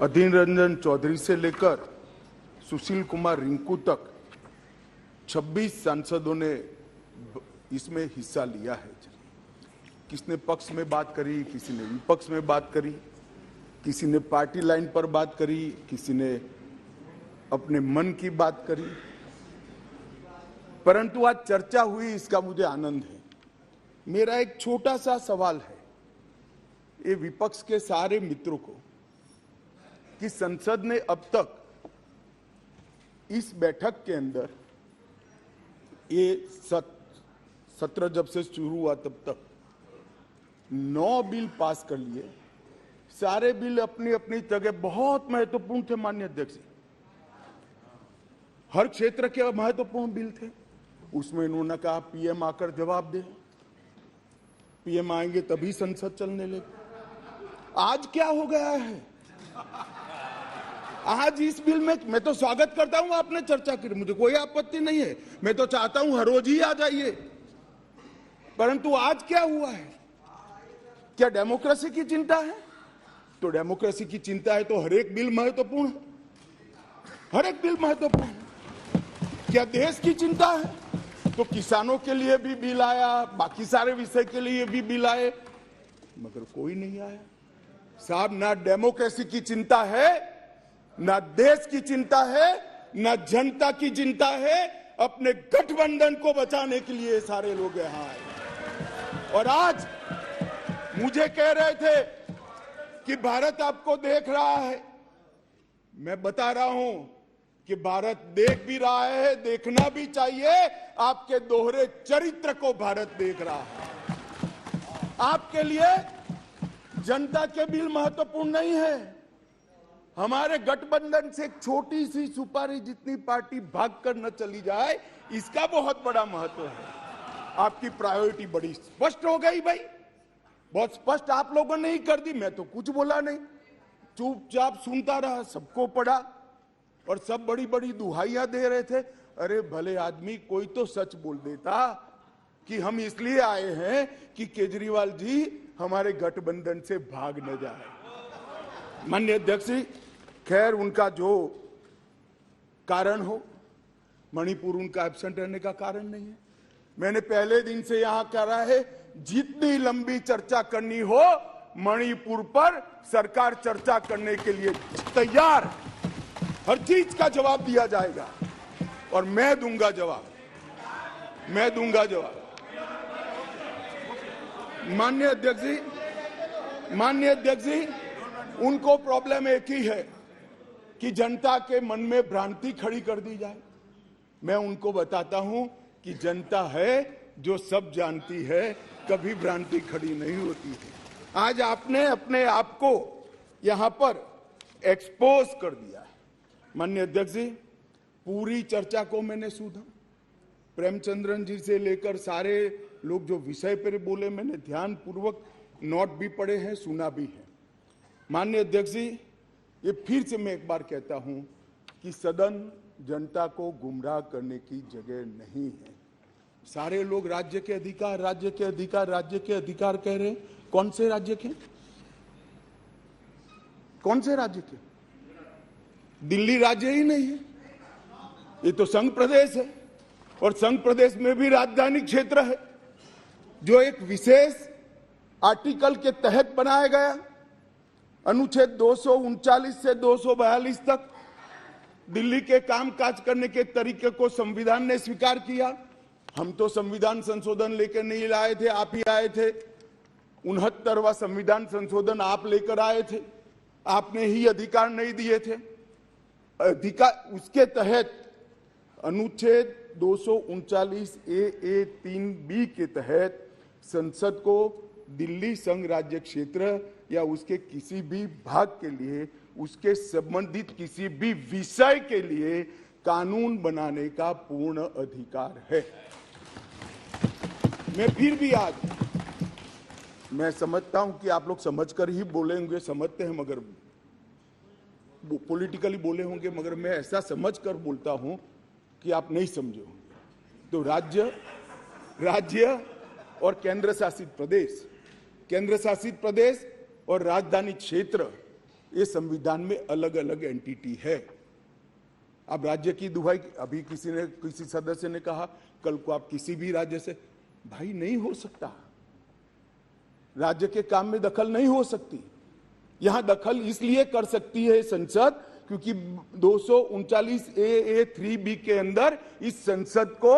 अधीर रंजन चौधरी से लेकर सुशील कुमार रिंकू तक 26 सांसदों ने इसमें हिस्सा लिया है। किसने पक्ष में बात करी, किसी ने विपक्ष में बात करी, किसी ने पार्टी लाइन पर बात करी, किसी ने अपने मन की बात करी, परंतु आज चर्चा हुई, इसका मुझे आनंद है। मेरा एक छोटा सा सवाल है ये विपक्ष के सारे मित्रों को कि संसद ने अब तक इस बैठक के अंदर ये सत्र जब से शुरू हुआ तब तक 9 बिल पास कर लिए। सारे बिल अपनी अपनी जगह बहुत महत्वपूर्ण थे। माननीय अध्यक्ष, हर क्षेत्र के महत्वपूर्ण बिल थे। उसमें इन्होंने कहा पीएम आकर जवाब दे, पीएम आएंगे तभी संसद चलने लगे। आज क्या हो गया है? आज इस बिल में मैं तो स्वागत करता हूं आपने चर्चा की, मुझे कोई आपत्ति नहीं है। मैं तो चाहता हूं हर रोज ही आ जाइए, परंतु आज क्या हुआ है? क्या डेमोक्रेसी की चिंता है? तो डेमोक्रेसी की चिंता है तो हर एक बिल महत्वपूर्ण है, हर एक बिल महत्वपूर्ण है। क्या देश की चिंता है तो किसानों के लिए भी बिल आया, बाकी सारे विषय के लिए भी बिल आए, मगर कोई नहीं आया। साहब, ना डेमोक्रेसी की चिंता है, ना देश की चिंता है, ना जनता की चिंता है। अपने गठबंधन को बचाने के लिए सारे लोग यहां आए और आज मुझे कह रहे थे कि भारत आपको देख रहा है। मैं बता रहा हूं कि भारत देख भी रहा है, देखना भी चाहिए। आपके दोहरे चरित्र को भारत देख रहा है। आपके लिए जनता के बिल महत्वपूर्ण नहीं है। हमारे गठबंधन से एक छोटी सी सुपारी जितनी पार्टी भागकर न चली जाए, इसका बहुत बड़ा महत्व है। आपकी प्रायोरिटी बड़ी स्पष्ट हो गई भाई, बहुत स्पष्ट आप लोगों ने ही कर दी। मैं तो कुछ बोला नहीं, चुपचाप सुनता रहा, सबको पढ़ा और सब बड़ी बड़ी दुहाइयां दे रहे थे। अरे भले आदमी, कोई तो सच बोल देता कि हम इसलिए आए हैं कि केजरीवाल जी हमारे गठबंधन से भाग न जाए। माननीय अध्यक्ष जी, खैर उनका जो कारण हो, मणिपुर उनका एब्सेंट रहने का कारण नहीं है। मैंने पहले दिन से यहां कहा है, जितनी लंबी चर्चा करनी हो मणिपुर पर सरकार चर्चा करने के लिए तैयार, हर चीज का जवाब दिया जाएगा और मैं दूंगा जवाब, मैं दूंगा जवाब। माननीय अध्यक्ष जी, उनको प्रॉब्लम एक ही है कि जनता के मन में भ्रांति खड़ी कर दी जाए। मैं उनको बताता हूं कि जनता है जो सब जानती है, कभी भ्रांति खड़ी नहीं होती है। आज आपने अपने आप को यहां पर एक्सपोज कर दिया है। माननीय अध्यक्ष जी, पूरी चर्चा को मैंने सुना। प्रेमचंद्रन जी से लेकर सारे लोग जो विषय पर बोले, मैंने ध्यान पूर्वक नोट भी पढ़े हैं, सुना भी है। माननीय अध्यक्ष जी, ये फिर से मैं एक बार कहता हूं कि सदन जनता को गुमराह करने की जगह नहीं है। सारे लोग राज्य के अधिकार, राज्य के अधिकार, राज्य के अधिकार कह रहे हैं। कौन से राज्य के? कौन से राज्य के? दिल्ली राज्य ही नहीं है, ये तो संघ प्रदेश है और संघ प्रदेश में भी राजधानी क्षेत्र है जो एक विशेष आर्टिकल के तहत बनाया गया। अनुच्छेद 239 से 242 तक दिल्ली के कामकाज करने के तरीके को संविधान ने स्वीकार किया। हम तो संविधान संशोधन लेकर नहीं लाए थे, आप ही आए थे। 69वां संविधान संशोधन आप लेकर आए थे, आपने ही अधिकार नहीं दिए थे। अधिकार उसके तहत अनुच्छेद 239 ए 3B के तहत संसद को दिल्ली संघ राज्य क्षेत्र या उसके किसी भी भाग के लिए, उसके संबंधित किसी भी विषय के लिए कानून बनाने का पूर्ण अधिकार है। मैं फिर भी आज, मैं समझता हूं कि आप लोग समझकर ही बोले होंगे, समझते हैं, मगर पॉलिटिकली बोले होंगे, मगर मैं ऐसा समझकर बोलता हूं कि आप नहीं समझे होंगे। तो राज्य और केंद्र शासित प्रदेश और राजधानी क्षेत्र, ये संविधान में अलग अलग एंटिटी है। अब राज्य की दुहाई, अभी किसी सदस्य ने कहा कल को आप किसी भी राज्य से, भाई नहीं हो सकता, राज्य के काम में दखल नहीं हो सकती। यहां दखल इसलिए कर सकती है संसद क्योंकि 239 AA3B के अंदर इस संसद को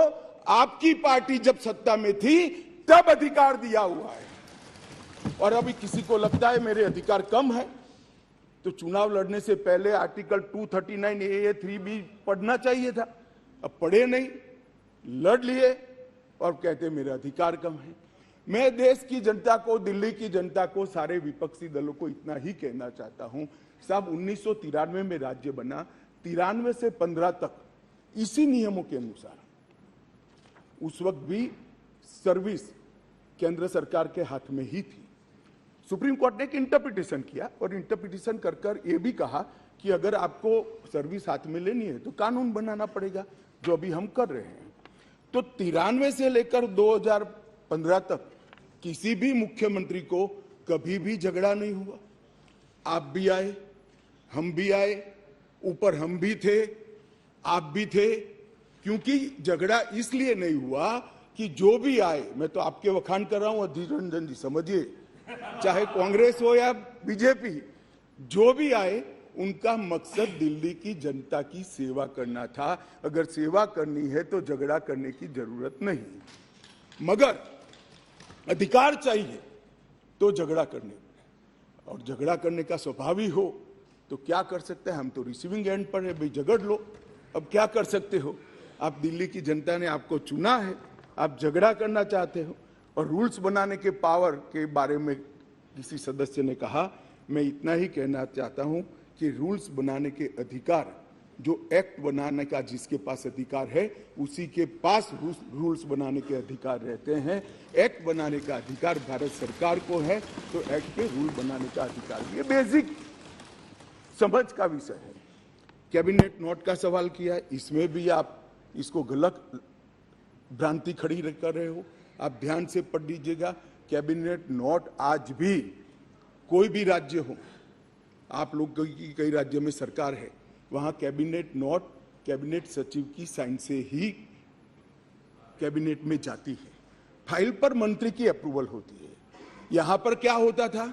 आपकी पार्टी जब सत्ता में थी तब अधिकार दिया हुआ है। और अभी किसी को लगता है मेरे अधिकार कम है तो चुनाव लड़ने से पहले आर्टिकल 239 AA3B पढ़ना चाहिए था। अब पढ़े नहीं, लड़ लिए और कहते मेरे अधिकार कम है। मैं देश की जनता को, दिल्ली की जनता को, सारे विपक्षी दलों को इतना ही कहना चाहता हूं, साहब 1993 में राज्य बना, 93 से 15 तक इसी नियमों के अनुसार उस वक्त भी सर्विस केंद्र सरकार के हाथ में ही थी। सुप्रीम कोर्ट ने एक इंटरप्रिटेशन किया और इंटरप्रिटेशन कर ये भी कहा कि अगर आपको सर्विस हाथ में लेनी है तो कानून बनाना पड़ेगा, जो अभी हम कर रहे हैं। तो 93 से लेकर 2015 तक किसी भी मुख्यमंत्री को कभी भी झगड़ा नहीं हुआ। आप भी आए, हम भी आए, ऊपर हम भी थे, आप भी थे, क्योंकि झगड़ा इसलिए नहीं हुआ कि जो भी आए, मैं तो आपके वखान कर रहा हूं अधीर रंजन जी, समझिए, चाहे कांग्रेस हो या बीजेपी, जो भी आए उनका मकसद दिल्ली की जनता की सेवा करना था। अगर सेवा करनी है तो झगड़ा करने की जरूरत नहीं, मगर अधिकार चाहिए तो झगड़ा करने, और झगड़ा करने का स्वभाव ही हो तो क्या कर सकते हैं। हम तो रिसीविंग एंड पर है, भाई झगड़ लो, अब क्या कर सकते हो। आप दिल्ली की जनता ने आपको चुना है, आप झगड़ा करना चाहते हो। और रूल्स बनाने के पावर के बारे में किसी सदस्य ने कहा, मैं इतना ही कहना चाहता हूं कि रूल्स बनाने के अधिकार, जो एक्ट बनाने का जिसके पास अधिकार है उसी के पास रूल्स बनाने के अधिकार रहते हैं। एक्ट बनाने का अधिकार भारत सरकार को है तो एक्ट के रूल बनाने का अधिकार, ये बेसिक समझ का विषय है। कैबिनेट नोट का सवाल किया, इसमें भी आप इसको गलत भ्रांति खड़ी कर रहे हो। आप ध्यान से पढ़ लीजिएगा, कैबिनेट नोट आज भी कोई भी राज्य हो, आप लोग की कई राज्यों में सरकार है, वहां कैबिनेट नोट कैबिनेट सचिव की साइन से ही कैबिनेट में जाती है। फाइल पर मंत्री की अप्रूवल होती है। यहां पर क्या होता था,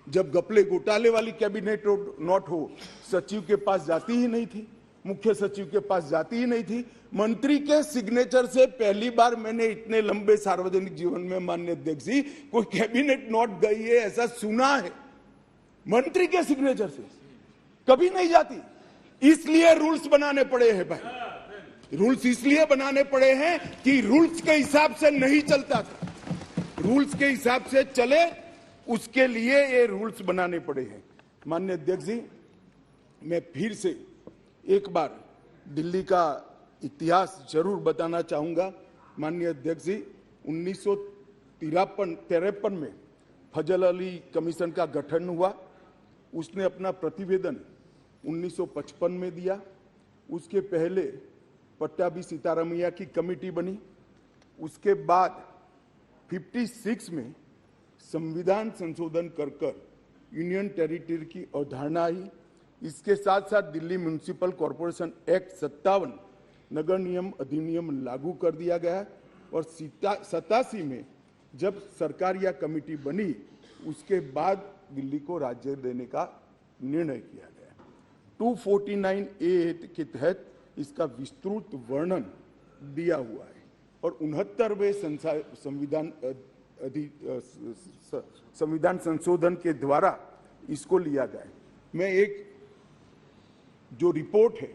जब घपले घोटाले वाली कैबिनेट नोट हो, सचिव के पास जाती ही नहीं थी, मुख्य सचिव के पास जाती ही नहीं थी। मंत्री के सिग्नेचर से पहली बार मैंने इतने लंबे सार्वजनिक जीवन में, माननीय अध्यक्ष जी, कोई कैबिनेट नोट गई है ऐसा सुना है। मंत्री के सिग्नेचर से कभी नहीं जाती, इसलिए रूल्स बनाने पड़े हैं भाई। रूल्स इसलिए बनाने पड़े हैं कि रूल्स के हिसाब से नहीं चलता था, रूल्स के हिसाब से चले, उसके लिए ये रूल्स बनाने पड़े हैं। माननीय अध्यक्ष जी, मैं फिर से एक बार दिल्ली का इतिहास जरूर बताना चाहूंगा। माननीय अध्यक्ष जी, 1953 में फजल अली कमीशन का गठन हुआ। उसने अपना प्रतिवेदन 1955 में दिया। उसके पहले पट्टाभी सीतारामैया की कमेटी बनी। उसके बाद 56 में संविधान संशोधन कर यूनियन टेरिटरी की अवधारणा आई। इसके साथ साथ दिल्ली म्युनिसिपल कॉरपोरेशन एक्ट 57 नगर नियम अधिनियम लागू कर दिया गया। और 87 में जब सरकार या कमेटी बनी, उसके बाद दिल्ली को राज्य देने का निर्णय किया गया। 249A के तहत इसका विस्तृत वर्णन दिया हुआ है और 69वें संविधान संशोधन के द्वारा इसको लिया गया। मैं एक जो रिपोर्ट है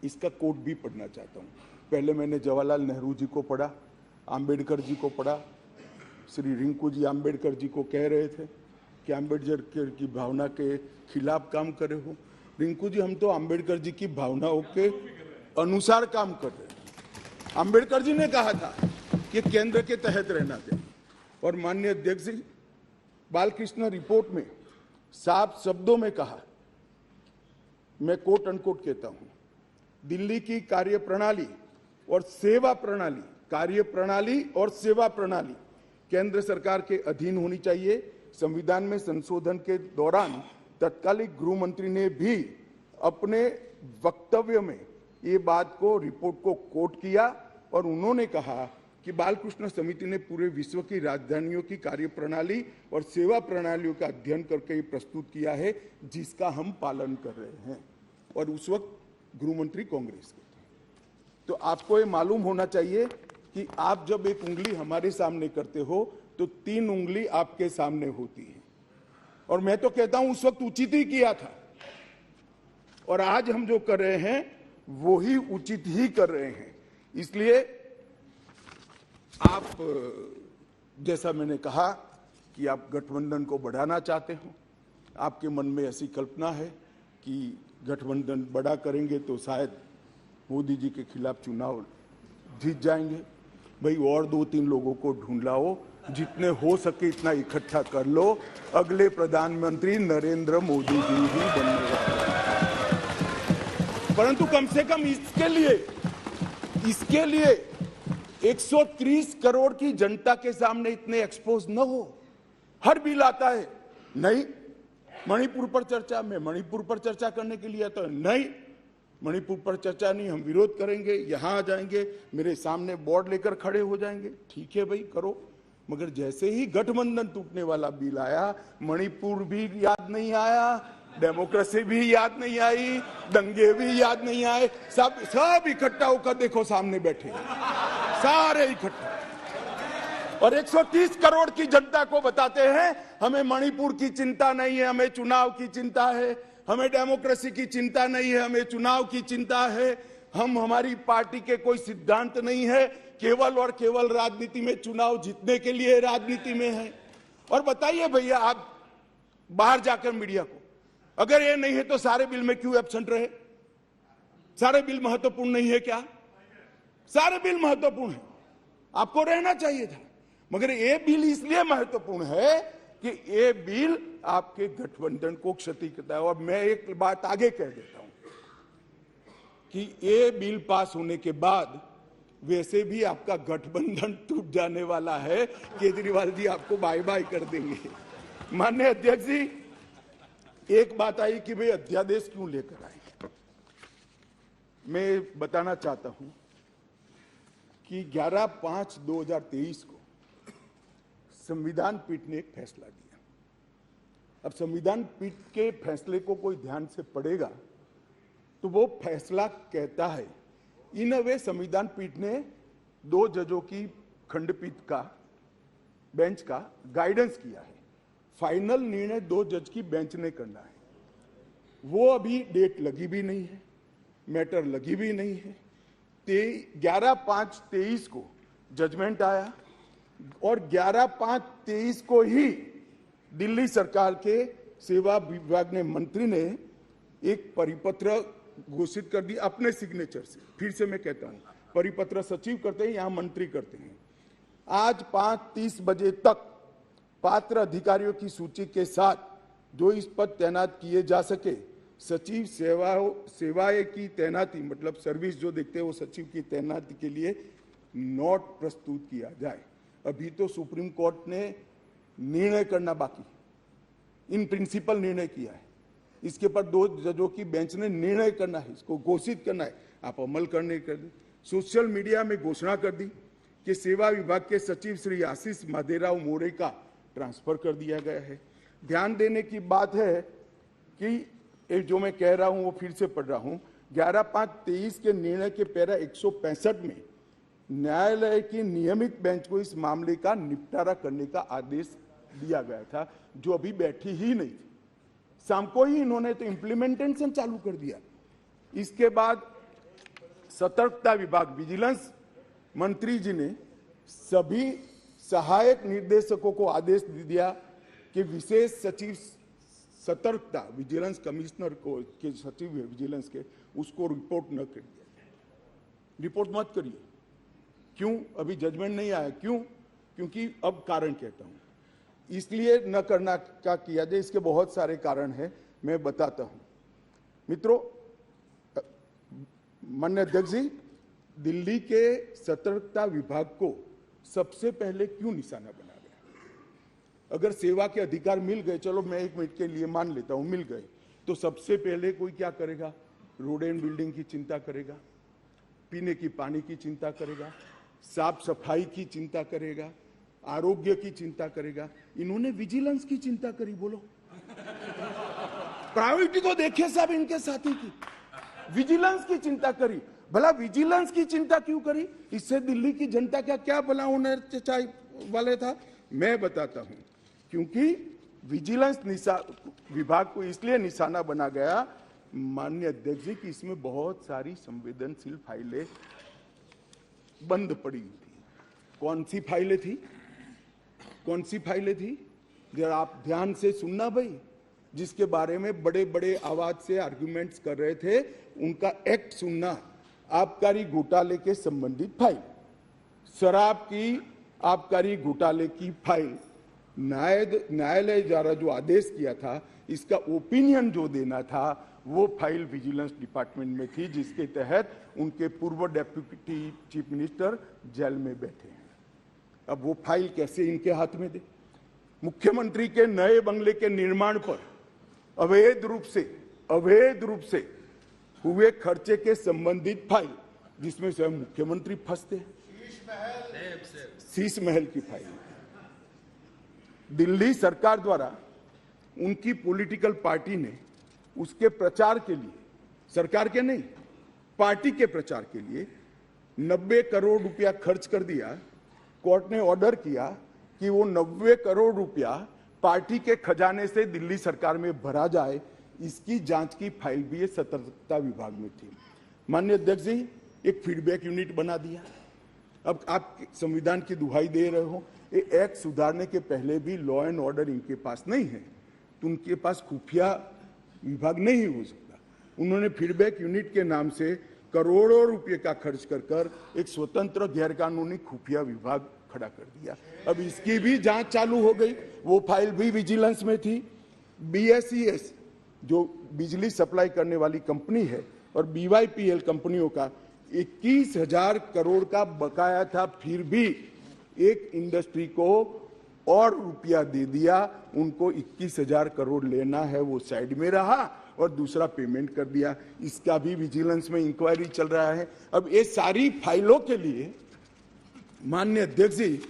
इसका कोट भी पढ़ना चाहता हूं। पहले मैंने जवाहरलाल नेहरू जी को पढ़ा, आम्बेडकर जी को पढ़ा। श्री रिंकू जी आम्बेडकर जी को कह रहे थे कि आम्बेडकर की भावना के खिलाफ काम करे हो। रिंकू जी, हम तो आम्बेडकर जी की भावनाओं के अनुसार काम कर रहे हैं। आम्बेडकर जी ने कहा था कि केंद्र के तहत रहना चाहिए। और माननीय अध्यक्ष जी, बालकृष्ण रिपोर्ट में साफ शब्दों में कहा, मैं कोट अनकोट कहता हूं, दिल्ली की कार्यप्रणाली और सेवा प्रणाली, कार्यप्रणाली और सेवा प्रणाली केंद्र सरकार के अधीन होनी चाहिए। संविधान में संशोधन के दौरान तत्कालीन गृह मंत्री ने भी अपने वक्तव्य में ये बात को, रिपोर्ट को कोट किया और उन्होंने कहा कि बालकृष्ण समिति ने पूरे विश्व की राजधानियों की कार्यप्रणाली और सेवा प्रणालियों का अध्ययन करके ये प्रस्तुत किया है, जिसका हम पालन कर रहे हैं। और उस वक्त गृह मंत्री कांग्रेस के थे। तो आपको ये मालूम होना चाहिए कि आप जब एक उंगली हमारे सामने करते हो तो 3 उंगली आपके सामने होती है। और मैं तो कहता हूं उस वक्त उचित ही किया था, और आज हम जो कर रहे हैं वो ही उचित ही कर रहे हैं। इसलिए आप, जैसा मैंने कहा कि आप गठबंधन को बढ़ाना चाहते हो, आपके मन में ऐसी कल्पना है कि गठबंधन बड़ा करेंगे तो शायद मोदी जी के खिलाफ चुनाव जीत जाएंगे। भाई और 2-3 लोगों को ढूंढ लाओ, जितने हो सके इतना इकट्ठा कर लो, अगले प्रधानमंत्री नरेंद्र मोदी जी ही बनने वाले। परंतु कम से कम इसके लिए 130 करोड़ की जनता के सामने इतने एक्सपोज न हो। हर बिल आता है, नहीं मणिपुर पर चर्चा, मैं मणिपुर पर चर्चा करने के लिए आता, नहीं मणिपुर पर चर्चा नहीं, हम विरोध करेंगे, यहां आ जाएंगे, मेरे सामने बोर्ड लेकर खड़े हो जाएंगे। ठीक है भाई, करो। मगर जैसे ही गठबंधन टूटने वाला बिल आया, मणिपुर भी याद नहीं आया, डेमोक्रेसी भी याद नहीं आई, दंगे भी याद नहीं आए, सब इकट्ठा होकर देखो सामने बैठे, सारे इकट्ठा। और 130 करोड़ की जनता को बताते हैं हमें मणिपुर की चिंता नहीं है, हमें चुनाव की चिंता है, हमें डेमोक्रेसी की चिंता नहीं है, हमें चुनाव की चिंता है, हमारी पार्टी के कोई सिद्धांत नहीं है, केवल और केवल राजनीति में, चुनाव जीतने के लिए राजनीति में है। और बताइए भैया, आप बाहर जाकर मीडिया को, अगर ये नहीं है तो सारे बिल में क्यों एब्सेंट रहे? सारे बिल महत्वपूर्ण नहीं है क्या? सारे बिल महत्वपूर्ण है, आपको रहना चाहिए था। मगर ये बिल इसलिए महत्वपूर्ण है कि ये बिल आपके गठबंधन को क्षति करता है। और मैं एक बात आगे कह देता हूं कि ये बिल पास होने के बाद वैसे भी आपका गठबंधन टूट जाने वाला है। केजरीवाल जी आपको बाय बाय कर देंगे। माननीय अध्यक्ष जी, एक बात आई कि भाई अध्यादेश क्यों लेकर आए। मैं बताना चाहता हूं कि 11/5/2023 को संविधान पीठ ने एक फैसला दिया। अब संविधान पीठ के फैसले को कोई ध्यान से पढ़ेगा तो वो फैसला कहता है, इन वे संविधान पीठ ने 2 जजों की खंडपीठ का, बेंच का गाइडेंस किया है। फाइनल निर्णय 2 जज की बेंच ने करना है। वो अभी डेट लगी भी नहीं है, मैटर लगी भी नहीं है। 11/5/23 को जजमेंट आया और 11/5/23 को ही दिल्ली सरकार के सेवा विभाग ने, मंत्री ने एक परिपत्र घोषित कर दी अपने सिग्नेचर से। फिर से मैं कहता हूं, परिपत्र सचिव करते हैं, यहां मंत्री करते हैं। आज 5:30 बजे तक पात्र अधिकारियों की सूची के साथ जो इस पद तैनात किए जा सके, सचिव सेवाएं की तैनाती, मतलब सर्विस जो देखते हैं वो सचिव की तैनाती के लिए नोट प्रस्तुत किया जाए। अभी तो सुप्रीम कोर्ट ने निर्णय करना बाकी, इन प्रिंसिपल निर्णय किया है। इसके पर 2 जजों की बेंच ने निर्णय करना है, इसको घोषित करना है। आप अमल करने कर दी। सोशल मीडिया में घोषणा कर दी कि सेवा विभाग के सचिव श्री आशीष माधेराव मोरे का ट्रांसफर कर दिया गया है। ध्यान देने की बात है कि जो मैं कह रहा हूं वो फिर से पढ़ रहा हूं। 11/5/23 के निर्णय के पैरा 165 में न्यायालय की नियमित बेंच को इस मामले का निपटारा करने का आदेश दिया गया था, जो अभी बैठी ही नहीं थी। शाम को ही इन्होंने तो इम्प्लीमेंटेशन चालू कर दिया। इसके बाद सतर्कता विभाग, विजिलेंस मंत्री जी ने सभी सहायक निर्देशकों को आदेश दे दिया कि विशेष सचिव सतर्कता, विजिलेंस कमिश्नर को के सचिव है विजिलेंस के, उसको रिपोर्ट न कर दिया। रिपोर्ट मत करिए। क्यों? अभी जजमेंट नहीं आया। क्यों? क्योंकि अब कारण कहता हूं, इसलिए न करना का किया जाए। इसके बहुत सारे कारण हैं, मैं बताता हूं। मित्रों, माननीय अध्यक्ष जी, दिल्ली के सतर्कता विभाग को सबसे पहले क्यों निशाना बना गया? अगर सेवा के अधिकार मिल गए, चलो मैं 1 मिनट के लिए मान लेता हूं मिल गए, तो सबसे पहले कोई क्या करेगा? रोड एंड बिल्डिंग की चिंता करेगा, पीने की पानी की चिंता करेगा, साफ सफाई की चिंता करेगा, आरोग्य की चिंता करेगा। इन्होंने विजिलेंस की चिंता करी। बोलो, प्रायोरिटी तो देखिए साहब इनके साथी की, विजिलेंस की चिंता करी। भला विजिलेंस की चिंता क्यों करी? इससे दिल्ली की जनता का क्या भला होने वाले था? मैं बताता हूं। क्योंकि विजिलेंस विभाग को इसलिए निशाना बना गया, माननीय अध्यक्ष जी, कि इसमें बहुत सारी संवेदनशील फाइलें बंद पड़ी थी। कौन सी फाइलें थी? कौन सी फाइलें थी? जरा आप ध्यान से सुनना भाई। जिसके बारे में बड़े बड़े आवाज से आर्गुमेंट्स कर रहे थे, उनका एक्ट सुनना। आबकारी घोटाले के संबंधित फाइल, शराब की आबकारी घोटाले की फाइल, न्यायालय द्वारा जो आदेश किया था, इसका ओपिनियन जो देना था, वो फाइल विजिलेंस डिपार्टमेंट में थी, जिसके तहत उनके पूर्व डेप्यूटी चीफ मिनिस्टर जेल में बैठे हैं। अब वो फाइल कैसे इनके हाथ में दे? मुख्यमंत्री के नए बंगले के निर्माण पर अवैध रूप से हुए खर्चे के संबंधित फाइल, जिसमें स्वयं मुख्यमंत्री फंसते हैं। शीश महल की फाइल दिल्ली सरकार द्वारा उनकी पॉलिटिकल पार्टी ने उसके प्रचार के लिए, सरकार के नहीं, पार्टी के प्रचार के लिए 90 करोड़ रुपया खर्च कर दिया। कोर्ट ने ऑर्डर किया कि वो 90 करोड़ रुपया पार्टी के खजाने से दिल्ली सरकार में भरा जाए। इसकी जांच की फाइल भी सतर्कता विभाग में थी। माननीय अध्यक्ष जी, एक फीडबैक यूनिट बना दिया। अब आप संविधान की दुहाई दे रहे हो, ये एक्ट सुधारने के पहले भी लॉ एंड ऑर्डर इनके पास नहीं है, तो उनके पास खुफिया विभाग नहीं हो सकता। उन्होंने फीडबैक यूनिट के नाम से करोड़ों रुपए का खर्च कर एक स्वतंत्र गैर कानूनी खुफिया विभाग खड़ा कर दिया। अब इसकी भी जांच चालू हो गई। वो फाइल भी विजिलेंस में थी। BSES जो बिजली सप्लाई करने वाली कंपनी है और BYPL कंपनियों का 21,000 करोड़ का बकाया था, फिर भी एक इंडस्ट्री को और रुपया दे दिया। उनको 21,000 करोड़ लेना है, वो साइड में रहा और दूसरा पेमेंट कर दिया। इसका भी विजिलेंस में इंक्वायरी चल रहा है। अब ये सारी फाइलों के लिए माननीय अध्यक्ष जी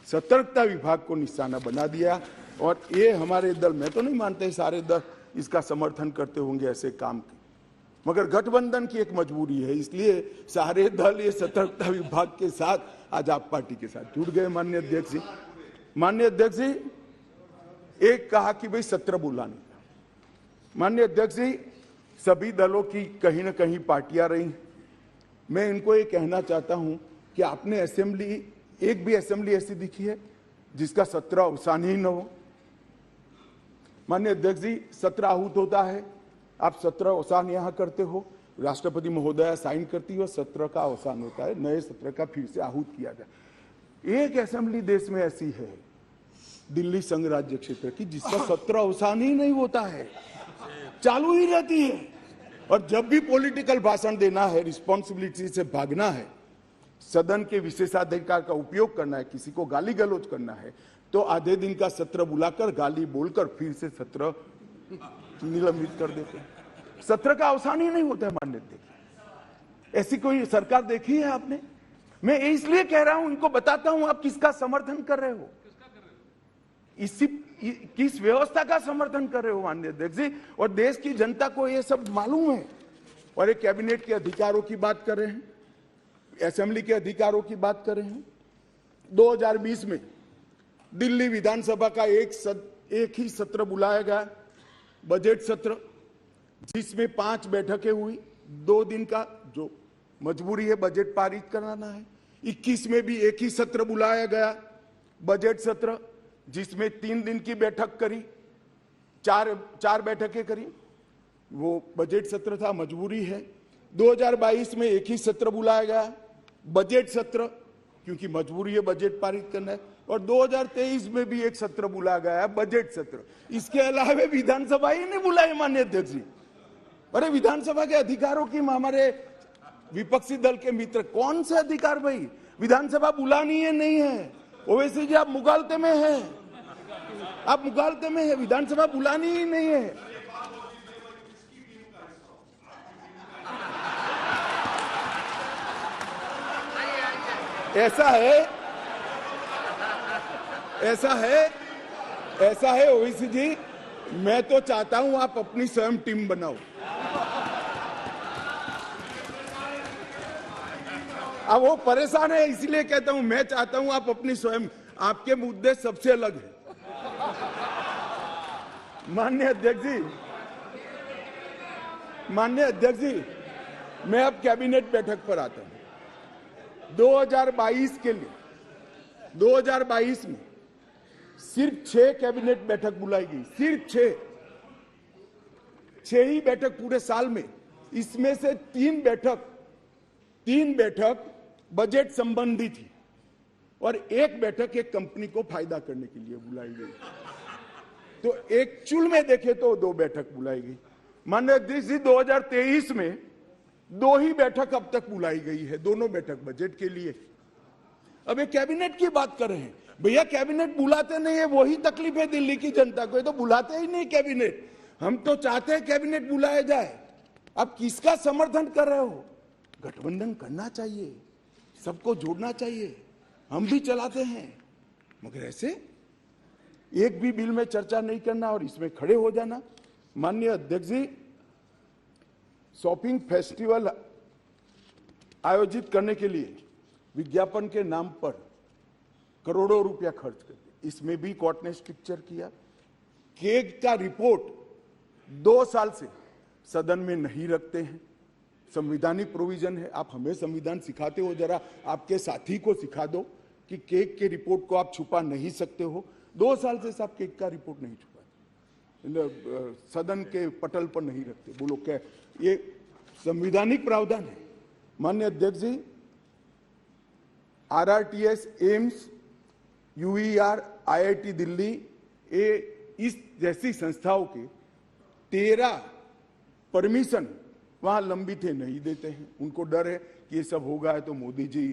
सतर्कता विभाग को निशाना बना दिया। और ये हमारे दल, मैं तो नहीं मानते सारे दल इसका समर्थन करते होंगे ऐसे काम के, मगर गठबंधन की एक मजबूरी है, इसलिए सारे दल ये सतर्कता विभाग के साथ आज आप पार्टी के साथ जुड़ गए। माननीय अध्यक्ष जी, एक कहा कि भाई सत्र बुलाने का। माननीय अध्यक्ष जी, सभी दलों की कहीं ना कहीं पार्टियां रही। मैं इनको ये कहना चाहता हूं कि आपने असेंबली, एक भी असेंबली ऐसी दिखी है जिसका सत्र अवसान ही न हो? माननीय अध्यक्ष जी, सत्र आहूत होता है, आप सत्र अवसान यहां करते हो, राष्ट्रपति महोदया साइन करती है, सत्र का अवसान होता है, नए सत्र का फिर से आहूत किया जाए। एक असेंबली देश में ऐसी है, दिल्ली संघ राज्य क्षेत्र की, जिसका सत्र अवसान ही नहीं होता है, चालू ही रहती है। और जब भी पॉलिटिकल भाषण देना है, रिस्पॉन्सिबिलिटी से भागना है, सदन के विशेषाधिकार का उपयोग करना है, किसी को गाली गलौज करना है, तो आधे दिन का सत्र बुलाकर गाली बोलकर फिर से सत्र निलंबित कर देते हैं। सत्र का अवसान ही नहीं होता है। माननीय अध्यक्ष, ऐसी कोई सरकार देखी है आपने? मैं इसलिए कह रहा हूं, इनको बताता हूं आप किसका समर्थन कर रहे हो, किस व्यवस्था का समर्थन कर रहे हो माननीय अध्यक्ष जी। और देश की जनता को यह सब मालूम है। और एक कैबिनेट के अधिकारों की बात कर रहे हैं, असेंबली के अधिकारों की बात कर रहे हैं। 2020 में दिल्ली विधानसभा का एक ही सत्र बुलाया गया, बजट सत्र, जिसमें 5 बैठकें हुई, 2 दिन का, जो मजबूरी है बजट पारित कराना है। 21 में भी एक ही सत्र बुलाया गया, बजट सत्र, जिसमें 3 दिन की बैठक करी, 4 बैठकें करी। वो बजट सत्र था, मजबूरी है। 2022 में एक ही सत्र बुलाया गया, बजट सत्र, क्योंकि मजबूरी है बजट पारित करना है। और 2023 में भी एक सत्र बुलाया गया, बजट सत्र। इसके अलावा विधानसभा ही नहीं बुलाई माननीय अध्यक्ष जी। अरे विधानसभा के अधिकारों की हमारे विपक्षी दल के मित्र, कौन से अधिकार भाई? विधानसभा बुलानी है नहीं है? ओवैसी जी आप मुगालते में हैं। आप मुगालते में है, विधानसभा बुलानी ही नहीं है। ऐसा है ओवैसी जी, मैं तो चाहता हूं आप अपनी स्वयं टीम बनाओ। अब वो परेशान है, इसलिए कहता हूं मैं चाहता हूं आप अपनी स्वयं, आपके मुद्दे सबसे अलग है। माननीय अध्यक्ष जी, मैं अब कैबिनेट बैठक पर आता हूं। 2022 के लिए 2022 में सिर्फ 6 कैबिनेट बैठक बुलाई गई, सिर्फ 6 ही बैठक पूरे साल में। इसमें से 3 बैठक बजट संबंधी थी और 1 बैठक एक कंपनी को फायदा करने के लिए बुलाई गई। तो एक्चुअल में देखे तो 2 बैठक बुलाई गई। माननीय अध्यक्ष जी, 2023 में 2 ही बैठक अब तक बुलाई गई है, दोनों बैठक बजट के लिए। अब ये कैबिनेट की बात कर रहे हैं, भैया कैबिनेट बुलाते नहीं है, वही तकलीफ है दिल्ली की जनता को। ये तो बुलाते ही नहीं कैबिनेट। हम तो चाहते हैं कैबिनेट बुलाया जाए। अब किसका समर्थन कर रहे हो? गठबंधन करना चाहिए, सबको जोड़ना चाहिए, हम भी चलाते हैं, मगर ऐसे एक भी बिल में चर्चा नहीं करना और इसमें खड़े हो जाना। माननीय अध्यक्ष जी, शॉपिंग फेस्टिवल आयोजित करने के लिए विज्ञापन के नाम पर करोड़ों रुपया खर्च कर दिए। इसमें भी कोर्ट ने स्ट्रिक्चर किया। केग का रिपोर्ट 2 साल से सदन में नहीं रखते हैं, संवैधानिक प्रोविजन है। आप हमें संविधान सिखाते हो, जरा आपके साथी को सिखा दो कि केग के रिपोर्ट को आप छुपा नहीं सकते हो। 2 साल से साहब केग का रिपोर्ट नहीं छुपा, सदन के पटल पर नहीं रखते। बोलो क्या ये संवैधानिक प्रावधान है? माननीय अध्यक्ष जी, RRTS, AIIMS, UER, IIT Delhi, इस जैसी संस्थाओं के 13 परमिशन वहां लंबित है, नहीं देते हैं। उनको डर है कि ये सब होगा तो मोदी जी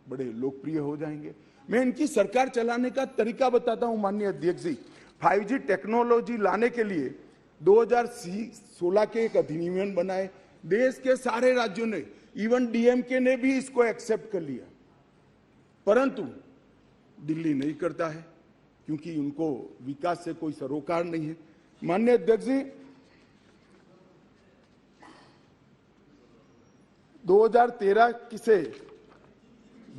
बड़े लोकप्रिय हो जाएंगे। मैं इनकी सरकार चलाने का तरीका बताता हूं। माननीय अध्यक्ष जी, 5G टेक्नोलॉजी लाने के लिए 2016 के एक अधिनियम बनाए। देश के सारे राज्यों ने, इवन DMK ने भी इसको एक्सेप्ट कर लिया, परंतु दिल्ली नहीं करता है क्योंकि उनको विकास से कोई सरोकार नहीं है। माननीय अध्यक्ष जी, 2013 से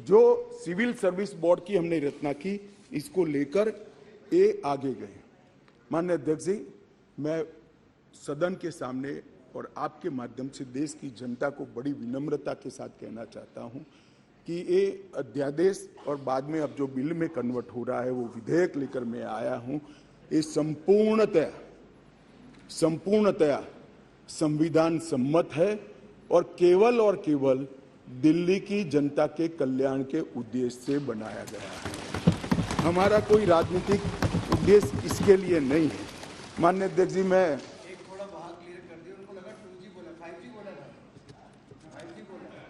जो सिविल सर्विस बोर्ड की हमने रचना की, इसको लेकर ये आगे गए। माननीय अध्यक्ष जी, मैं सदन के सामने और आपके माध्यम से देश की जनता को बड़ी विनम्रता के साथ कहना चाहता हूं कि ये अध्यादेश और बाद में अब जो बिल में कन्वर्ट हो रहा है, वो विधेयक लेकर मैं आया हूं, ये संपूर्णतया संविधान सम्मत है और केवल दिल्ली की जनता के कल्याण के उद्देश्य से बनाया गया है। हमारा कोई राजनीतिक उद्देश्य इसके लिए नहीं है। माननीय अध्यक्ष जी, मैं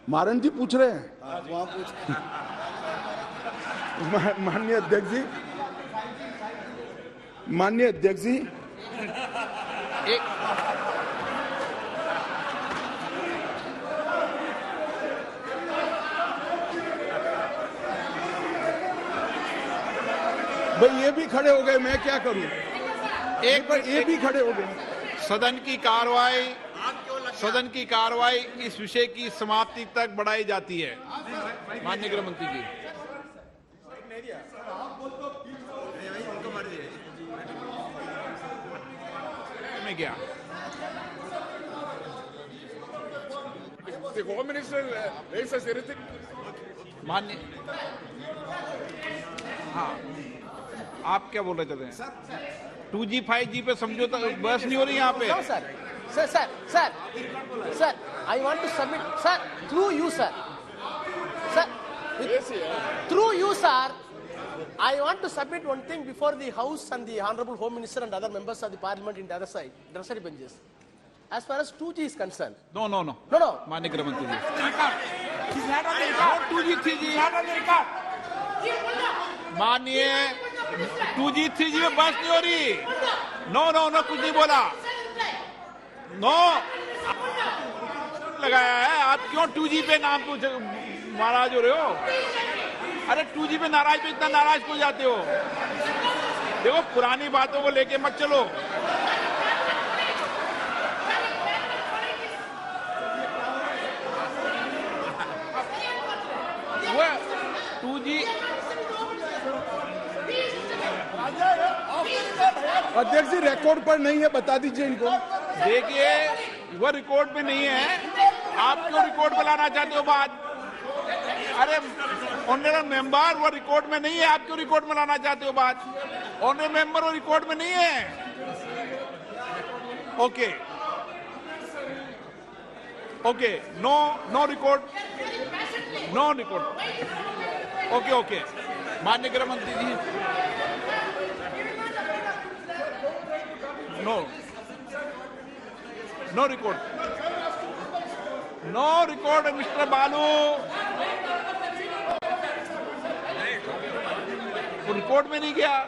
मारन जी पूछ रहे हैं, वहां पूछ। माननीय अध्यक्ष जी, भाई ये भी खड़े हो गए, मैं क्या करूं? एक बार ये भी खड़े हो गए। सदन की कार्रवाई इस विषय की समाप्ति तक बढ़ाई जाती है। माननीय गृह मंत्री जी, मैं क्या माननीय, हाँ आप क्या बोल रहे थे? 2G 5G पे समझौता बहस नहीं हो रही यहाँ पे। Sir, I want to submit, sir, through you, sir. Through you, sir, I want to submit one thing before the House and the Honorable Home Minister and other members of the Parliament in the other side, adversary benches. As far as 2G is concerned. No. माननीय गृह मंत्री जी, 2G 3G, माननीय 2G 3G में बहस नहीं हो रही। No कुछ नहीं बोला। नो लगाया है। आप क्यों 2G पे नाम पूछ नाराज हो रहे हो? अरे 2G पे नाराज पे इतना नाराज क्यों जाते हो? देखो पुरानी बातों को लेके मत चलो। वो 2G अध्यक्ष जी रिकॉर्ड पर नहीं है, बता दीजिए इनको। देखिए वो रिकॉर्ड पे नहीं है, आप क्यों रिकॉर्ड पे लाना चाहते हो बात? अरे ऑनरेबल मेंबर वो रिकॉर्ड में नहीं है, आप क्यों रिकॉर्ड में लाना चाहते हो बात? ऑनरेबल मेंबर वो रिकॉर्ड में नहीं है। Okay no record, no record. Okay माननीय गृह मंत्री जी, नो रिकॉर्ड मिस्टर बालू। वो रिकॉर्ड में नहीं गया,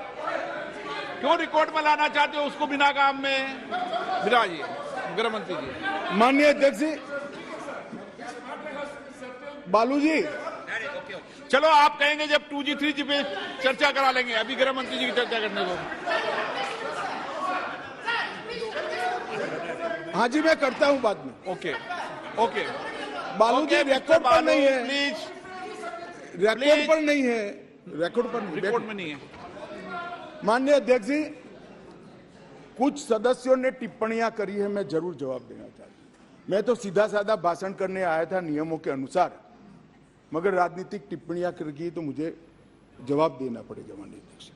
क्यों रिकॉर्ड में लाना चाहते हो उसको बिना काम में? बिराजिए गृह मंत्री जी। माननीय अध्यक्ष जी, बालू जी, चलो आप कहेंगे जब 2G 3G पे चर्चा करा लेंगे, अभी गृह मंत्री जी की चर्चा करने दो। हाँ जी मैं करता हूँ बाद में। ओके बालू जी रिकॉर्ड पर नहीं है, प्लीज। रिकॉर्ड पर नहीं है, रिकॉर्ड पर रिकॉर्ड में नहीं है। माननीय अध्यक्ष जी, कुछ सदस्यों ने टिप्पणियां करी है, मैं जरूर जवाब देना चाहता हूं। मैं तो सीधा साधा भाषण करने आया था नियमों के अनुसार, मगर राजनीतिक टिप्पणियां कर गई तो मुझे जवाब देना पड़ेगा। माननीय अध्यक्ष,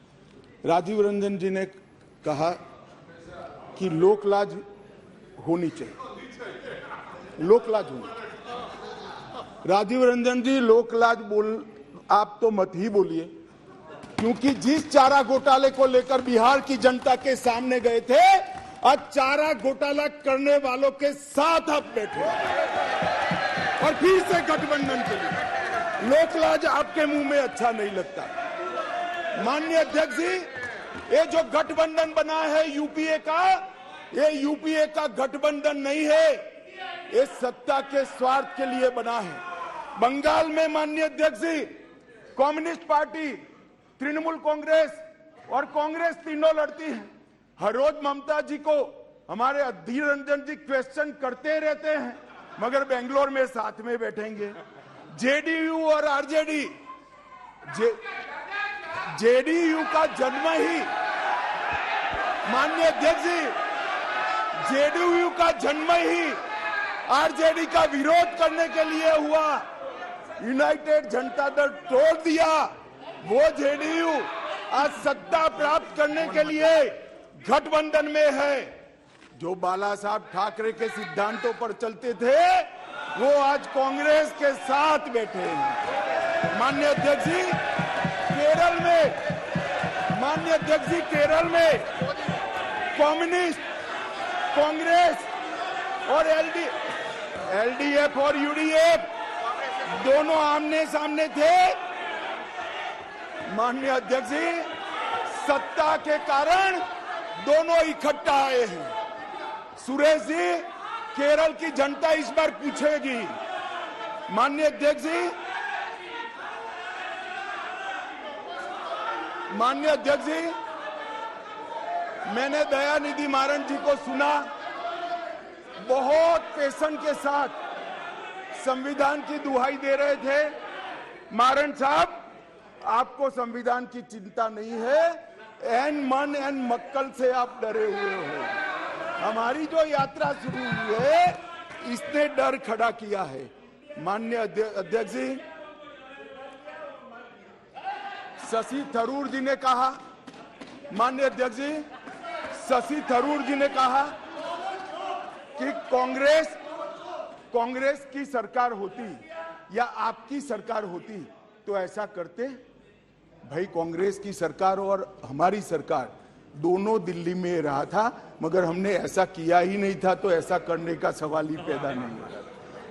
राजीव रंजन जी ने कहा कि लोकलाज होनी चाहिए, लोकलाज होनी चाहिए। राजीव रंजन जी लोकलाज आप तो मत ही बोलिए, क्योंकि जिस चारा घोटाले को लेकर बिहार की जनता के सामने गए थे, आज चारा घोटाला करने वालों के साथ आप बैठे और फिर से गठबंधन के लिए। लोकलाज आपके मुंह में अच्छा नहीं लगता। माननीय अध्यक्ष जी, ये जो गठबंधन बना है यूपीए का, ये यूपीए का गठबंधन नहीं है, ये सत्ता के स्वार्थ के लिए बना है। बंगाल में माननीय अध्यक्ष जी, कम्युनिस्ट पार्टी, तृणमूल कांग्रेस और कांग्रेस तीनों लड़ती है। हर रोज ममता जी को हमारे अधीर रंजन जी क्वेश्चन करते रहते हैं, मगर बेंगलोर में साथ में बैठेंगे। जेडीयू और आरजेडी, जेडीयू का जन्म ही, माननीय अध्यक्ष जी, जेडीयू का जन्म ही आरजेडी का विरोध करने के लिए हुआ। यूनाइटेड जनता दल तोड़ दिया, वो जेडीयू आज सत्ता प्राप्त करने के लिए गठबंधन में है। जो बाला साहब ठाकरे के सिद्धांतों पर चलते थे, वो आज कांग्रेस के साथ बैठे हैं। माननीय अध्यक्ष जी, केरल में, माननीय अध्यक्ष जी, केरल में कम्युनिस्ट, कांग्रेस और एलडीएफ और यूडीएफ दोनों आमने सामने थे। माननीय अध्यक्ष जी, सत्ता के कारण दोनों इकट्ठा आए हैं। सुरेश जी, केरल की जनता इस बार पूछेगी। माननीय अध्यक्ष जी, माननीय अध्यक्ष जी, मैंने दयानिधि मारन जी को सुना, बहुत पेशेंस के साथ संविधान की दुहाई दे रहे थे। मारन साहब, आपको संविधान की चिंता नहीं है, एन मन एन मक्कल से आप डरे हुए हो। हमारी जो यात्रा शुरू हुई है, इसने डर खड़ा किया है। माननीय अध्यक्ष जी, शशि थरूर जी ने कहा, माननीय अध्यक्ष जी, शशि थरूर जी ने कहा कि कांग्रेस की सरकार होती या आपकी सरकार होती तो ऐसा करते। भाई, कांग्रेस की सरकार और हमारी सरकार दोनों दिल्ली में रहा था, मगर हमने ऐसा किया ही नहीं था, तो ऐसा करने का सवाल ही पैदा नहीं होता।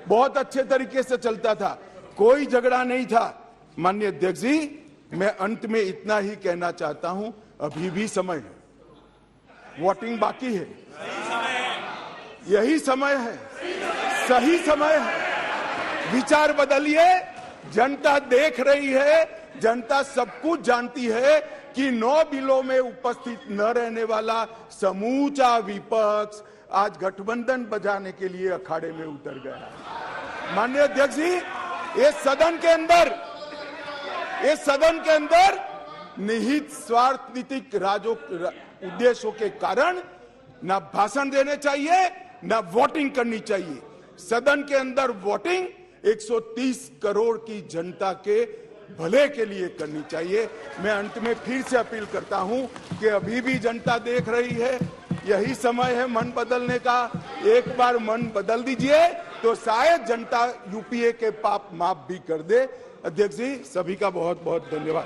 बहुत अच्छे तरीके से चलता था, कोई झगड़ा नहीं था। माननीय अध्यक्ष जी, मैं अंत में इतना ही कहना चाहता हूं, अभी भी समय है, वोटिंग बाकी है, यही समय है, सही समय है। विचार बदलिए, जनता देख रही है, जनता सब कुछ जानती है कि 9 बिलों में उपस्थित न रहने वाला समूचा विपक्ष आज गठबंधन बजाने के लिए अखाड़े में उतर गया। माननीय अध्यक्ष जी, इस सदन के अंदर निहित स्वार्थनीतिक उद्देश्यों के कारण ना भाषण देने चाहिए, ना वोटिंग करनी चाहिए। सदन के अंदर वोटिंग 130 करोड़ की जनता के भले के लिए करनी चाहिए। मैं अंत में फिर से अपील करता हूं कि अभी भी जनता देख रही है, यही समय है मन बदलने का। एक बार मन बदल दीजिए तो शायद जनता यूपीए के पाप माफ भी कर दे। अध्यक्ष जी, सभी का बहुत बहुत धन्यवाद।